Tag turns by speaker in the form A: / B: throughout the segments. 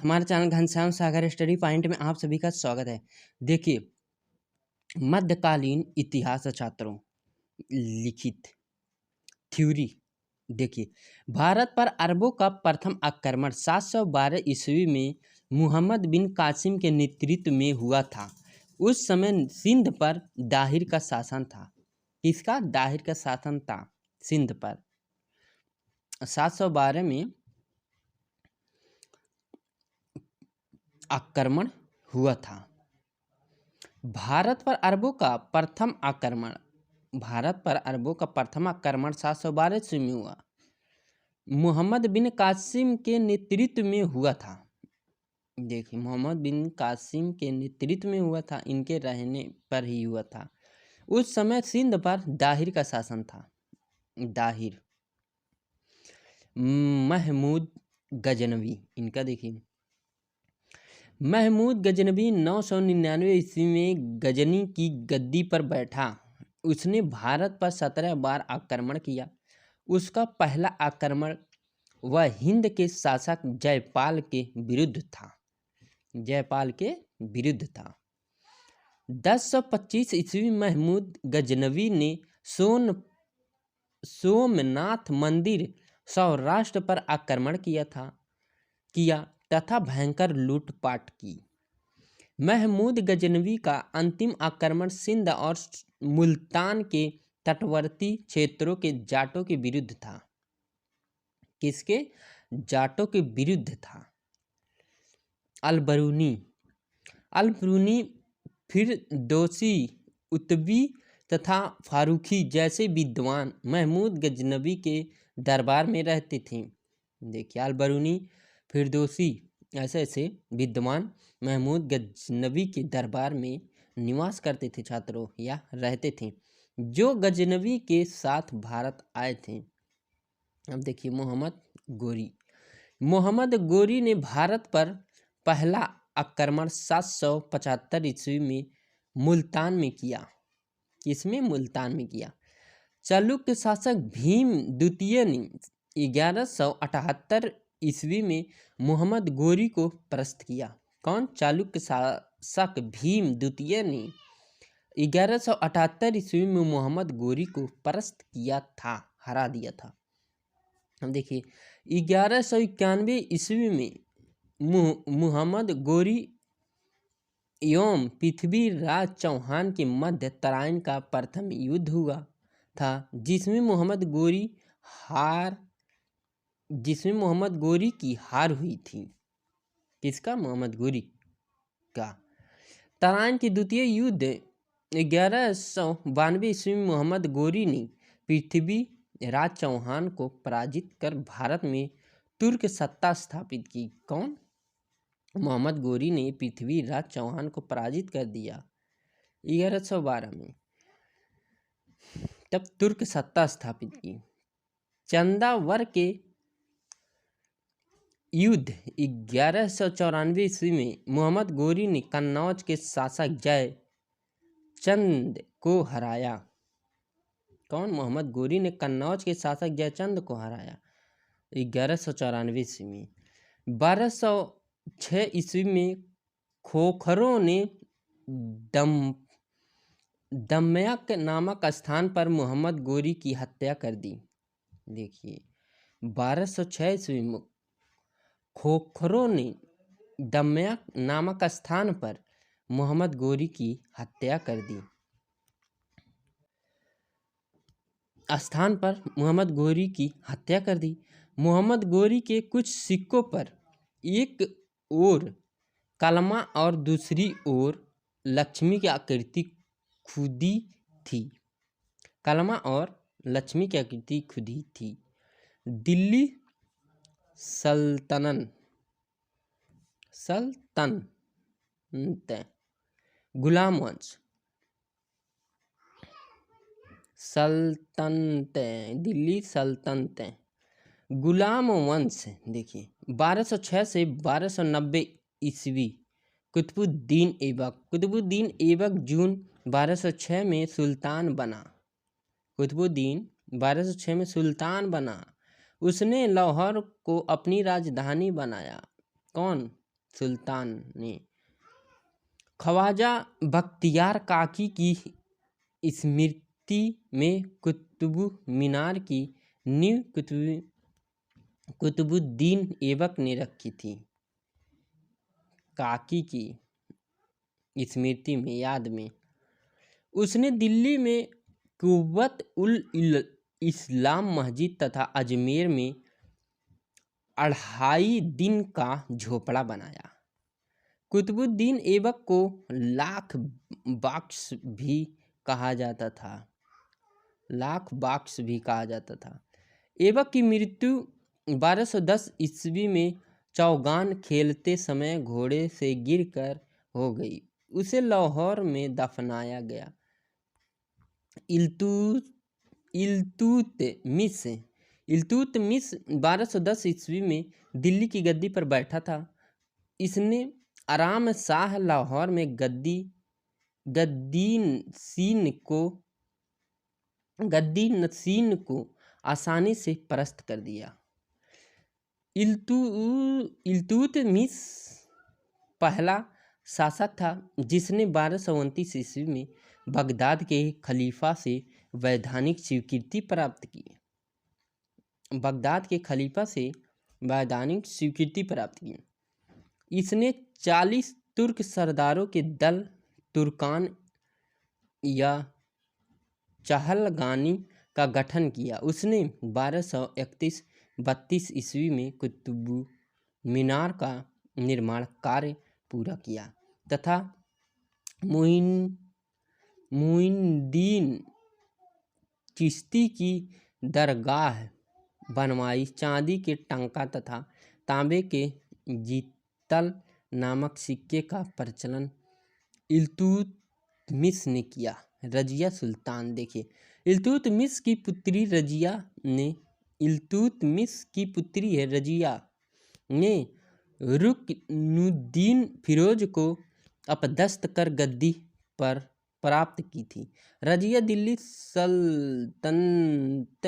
A: हमारे चैनल घनश्याम सागर study point में आप सभी का स्वागत है। देखिए, मध्यकालीन इतिहास छात्रों लिखित थ्योरी। देखिए, भारत पर अरबों का प्रथम आक्रमण 712 ईस्वी में मुहम्मद बिन कासिम के नेतृत्व में हुआ था। उस समय सिंध पर दाहिर का शासन था। किसका? दाहिर का शासन था सिंध पर। 712 में आक्रमण हुआ था। भारत पर अरबों का प्रथम आक्रमण 712 ईस्वी में हुआ। मुहम्मद बिन कासिम के नेतृत्व में हुआ था। देखिए, मोहम्मद बिन कासिम के नेतृत्व में हुआ था, इनके रहने पर ही हुआ था। उस समय सिंध पर दाहिर का शासन था। दाहिर महमूद गजनवी, इनका देखिए, महमूद गजनवी 999 ईस्वी में गजनी की गद्दी पर बैठा। उसने भारत पर 17 बार आक्रमण किया। उसका पहला आक्रमण वह हिंद के शासक जयपाल के विरुद्ध था। 1025 ईस्वी महमूद गजनवी ने सोमनाथ मंदिर सौराष्ट्र पर आक्रमण किया तथा भयंकर लूटपाट की। महमूद गजनवी का अंतिम आक्रमण सिंध और मुल्तान के तटवर्ती क्षेत्रों के जाटों के विरुद्ध था। किसके? जाटों के विरुद्ध था। अलबरूनी फिरदौसी उतबी तथा फारूकी जैसे विद्वान महमूद गजनवी के दरबार में रहते थे। देखिए, अलबरूनी फिरदौसी ऐसे विद्वान महमूद गजनवी के दरबार में निवास करते थे छात्रों, या रहते थे, जो गजनवी के साथ भारत आए थे। अब देखिए, मोहम्मद गोरी ने भारत पर पहला आक्रमण 775 ईस्वी में मुल्तान में किया। किसमें? मुल्तान में किया। चालुक्य शासक भीम द्वितीय ने 1178 ईस्वी में मोहम्मद गोरी को परास्त किया। कौन? चालुक्य शासक भीम द्वितीय ने 1178 ईस्वी में मोहम्मद गोरी को परास्त किया था, हरा दिया था। हम देखिए, 1191 ईस्वी में मोहम्मद गोरी एवं पृथ्वीराज चौहान के मध्य तराइन का प्रथम युद्ध हुआ था, जिसमें मोहम्मद गोरी की हार हुई थी। किसका? मोहम्मद गोरी का। तराइन के द्वितीय युद्ध 1192 ईस्वी में मोहम्मद गोरी ने पृथ्वीराज चौहान को पराजित कर भारत में तुर्क सत्ता स्थापित की। कौन? मोहम्मद गोरी ने पृथ्वीराज चौहान को पराजित कर दिया 1112 में, तब तुर्क सत्ता स्थापित की। चंदावर के युद्ध 1194 ईस्वी में मोहम्मद गोरी ने कन्नौज के शासक जय चंद को हराया। कौन? मोहम्मद गोरी ने कन्नौज के शासक जयचंद को हराया 1194 ईस्वी में। 1206 ईस्वी में खोखरों ने दम्यक नामक स्थान पर मोहम्मद गोरी की हत्या कर दी। देखिए, 1206 ईस्वी में खोखरों ने दम्यक नामक स्थान पर मोहम्मद गोरी की हत्या कर दी। मोहम्मद गोरी के कुछ सिक्कों पर एक ओर कलमा और दूसरी ओर लक्ष्मी की आकृति खुदी थी। कलमा और लक्ष्मी की आकृति खुदी थी। दिल्ली सल्तनत गुलाम वंश दिल्ली सल्तनत गुलाम वंश। देखिए, 1206 से 1290 ईस्वी कुतुबुद्दीन ऐबक जून 1206 में सुल्तान बना। कुतुबुद्दीन 1206 में सुल्तान बना। उसने लाहौर को अपनी राजधानी बनाया। कौन? सुल्तान ने ख्वाजा बख्तियार काकी की स्मृति में कुतुब मीनार की नींव कुतुबुद्दीन ऐबक ने रखी थी। काकी की स्मृति में, याद में, उसने दिल्ली में कुव्वत उल इस्लाम मस्जिद तथा अजमेर में 2.5 दिन का झोपड़ा बनाया। कुतुबुद्दीन ऐबक को लाख बख्श भी कहा जाता था। ऐबक की मृत्यु 1210 ईस्वी में चौगान खेलते समय घोड़े से गिरकर हो गई। उसे लाहौर में दफनाया गया। इल्तुतमिश 1210 ईस्वी में दिल्ली की गद्दी पर बैठा था। इसने आराम शाह लाहौर में गद्दी नशीन को आसानी से परास्त कर दिया। इल्तुतमिश पहला शासक था जिसने 1229 ईस्वी में बगदाद के खलीफा से वैधानिक स्वीकृति प्राप्त की। इसने 40 तुर्क सरदारों के दल तुर्कान या चहलगानी का गठन किया। उसने 1231-32 ईस्वी में कुतुब मीनार का निर्माण कार्य पूरा किया तथा मुइनुद्दीन चिश्ती की दरगाह बनवाई। चांदी के टंका तथा तांबे के जितल नामक सिक्के का प्रचलन इल्तुतमिश ने किया। रजिया सुल्तान देखिए, इल्तुतमिश की पुत्री रजिया ने रुकनुद्दीन फिरोज को अपदस्थ कर गद्दी पर प्राप्त की थी। रजिया दिल्ली सल्तनत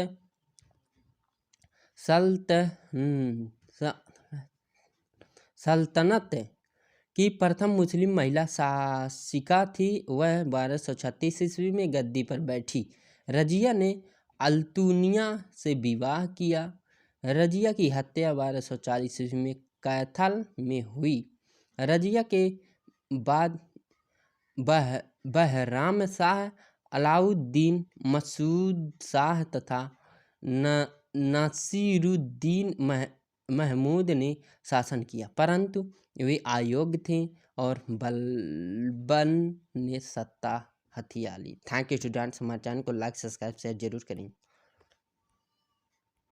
A: की प्रथम मुस्लिम महिला शासिका थी। वह 1236 ईस्वी में गद्दी पर बैठी। रजिया ने अल्तुनिया से विवाह किया। रजिया की हत्या 1240 ईस्वी में कैथल में हुई। रजिया के बाद बहराम शाह, अलाउद्दीन, मसूद शाह तथा नासिरुद्दीन महमूद ने शासन किया, परंतु वे अयोग्य थे और बलबन ने सत्ता हथिया ली। थैंक यू स्टूडेंट्स, हमारे चैनल को लाइक, सब्सक्राइब, शेयर जरूर करें।